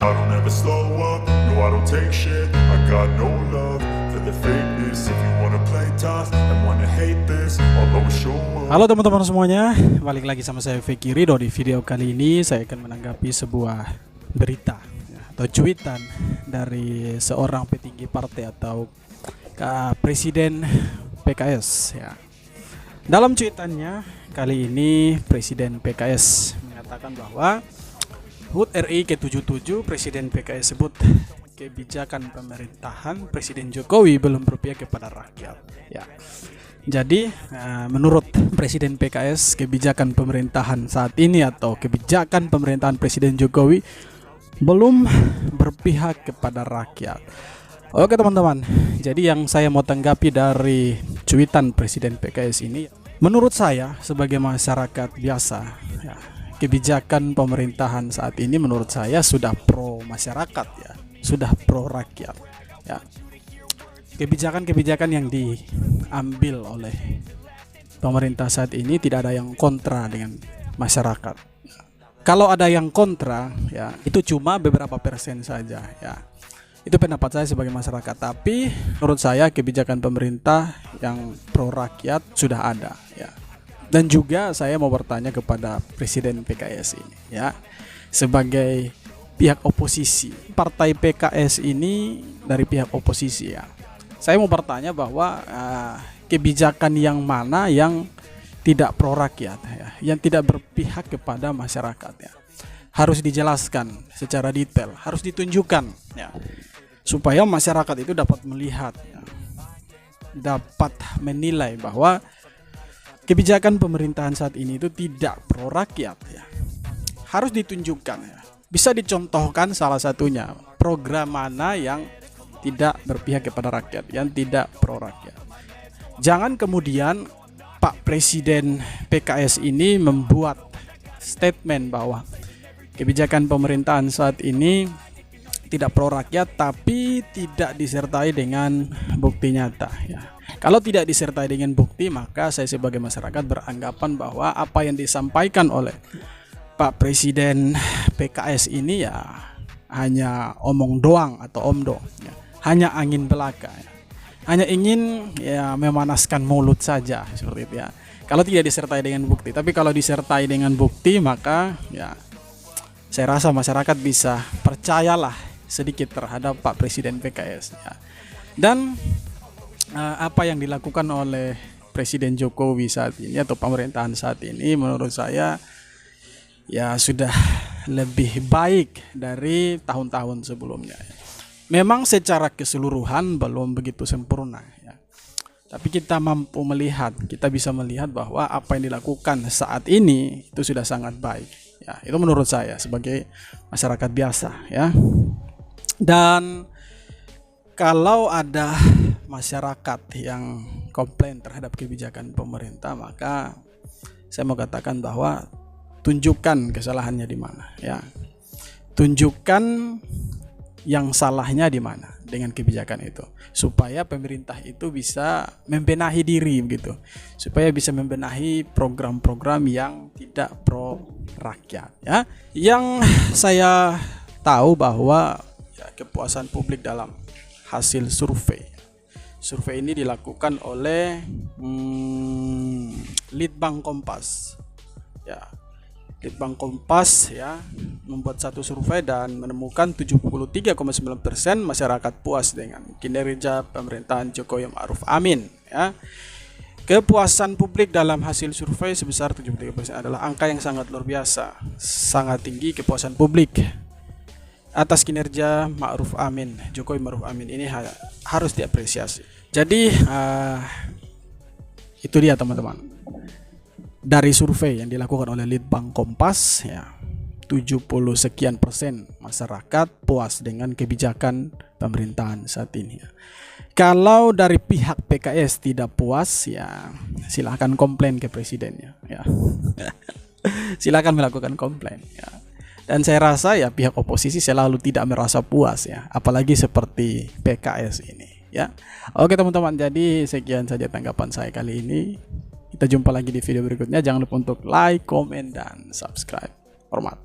I don't ever slow up, no I don't take shit. I got no love for the fakeness. If you wanna play tough and wanna hate this, I'll always show up. Halo teman-teman semuanya, balik lagi sama saya Vicky Rido. Di video kali ini saya akan menanggapi sebuah berita atau cuitan dari seorang petinggi partai atau Presiden PKS ya. Dalam cuitannya kali ini Presiden PKS mengatakan bahwa HUT RI ke-77 Presiden PKS sebut kebijakan pemerintahan Presiden Jokowi belum berpihak kepada rakyat ya. Jadi menurut Presiden PKS, kebijakan pemerintahan saat ini atau kebijakan pemerintahan Presiden Jokowi belum berpihak kepada rakyat. Oke teman-teman, jadi yang saya mau tanggapi dari cuitan Presiden PKS ini, menurut saya sebagai masyarakat biasa ya, kebijakan pemerintahan saat ini menurut saya sudah pro masyarakat ya, sudah pro rakyat ya. Kebijakan-kebijakan yang diambil oleh pemerintah saat ini tidak ada yang kontra dengan masyarakat. Kalau ada yang kontra ya, itu cuma beberapa persen saja ya. Itu pendapat saya sebagai masyarakat, tapi menurut saya kebijakan pemerintah yang pro rakyat sudah ada ya. Dan juga saya mau bertanya kepada Presiden PKS ini ya, sebagai pihak oposisi, partai PKS ini dari pihak oposisi ya. Saya mau bertanya bahwa kebijakan yang mana yang tidak pro rakyat ya, yang tidak berpihak kepada masyarakat ya. Harus dijelaskan secara detail, harus ditunjukkan ya, supaya masyarakat itu dapat melihat ya, dapat menilai bahwa kebijakan pemerintahan saat ini itu tidak pro rakyat ya. Harus ditunjukkan ya. Bisa dicontohkan salah satunya program mana yang tidak berpihak kepada rakyat, yang tidak pro rakyat. Jangan kemudian Pak Presiden PKS ini membuat statement bahwa kebijakan pemerintahan saat ini tidak pro rakyat tapi tidak disertai dengan bukti nyata ya. Kalau tidak disertai dengan bukti, maka saya sebagai masyarakat beranggapan bahwa apa yang disampaikan oleh Pak Presiden PKS ini ya hanya omong doang atau omdo ya. Hanya angin belaka ya. Hanya ingin ya memanaskan mulut saja seperti itu ya. Kalau tidak disertai dengan bukti, tapi kalau disertai dengan bukti maka ya saya rasa masyarakat bisa percayalah sedikit terhadap Pak Presiden PKS ya. Dan apa yang dilakukan oleh Presiden Jokowi saat ini atau pemerintahan saat ini menurut saya ya sudah lebih baik dari tahun-tahun sebelumnya ya. Memang secara keseluruhan belum begitu sempurna ya. Tapi kita mampu melihat, kita bisa melihat bahwa apa yang dilakukan saat ini itu sudah sangat baik ya. Itu menurut saya sebagai masyarakat biasa ya. Dan kalau ada masyarakat yang komplain terhadap kebijakan pemerintah, maka saya mau katakan bahwa tunjukkan kesalahannya di mana ya. Tunjukkan yang salahnya di mana dengan kebijakan itu, supaya pemerintah itu bisa membenahi diri begitu, supaya bisa membenahi program-program yang tidak pro rakyat ya. Yang saya tahu bahwa ya, kepuasan publik dalam hasil survei ini dilakukan oleh Litbang Kompas ya. Litbang Kompas ya membuat satu survei dan menemukan 73,9% masyarakat puas dengan kinerja pemerintahan Jokowi Ma'ruf Amin ya. Kepuasan publik dalam hasil survei sebesar 73% adalah angka yang sangat luar biasa, sangat tinggi kepuasan publik atas kinerja Ma'ruf Amin, Jokowi Ma'ruf Amin ini harus diapresiasi. Jadi itu dia teman-teman. Dari survei yang dilakukan oleh Litbang Kompas ya, 70 sekian persen masyarakat puas dengan kebijakan pemerintahan saat ini ya. Kalau dari pihak PKS tidak puas ya silahkan komplain ke presidennya ya. Silahkan melakukan komplain ya. Dan saya rasa ya pihak oposisi selalu tidak merasa puas ya, apalagi seperti PKS ini ya. Oke teman-teman, jadi sekian saja tanggapan saya kali ini. Kita jumpa lagi di video berikutnya. Jangan lupa untuk like, komen, dan subscribe. Hormat.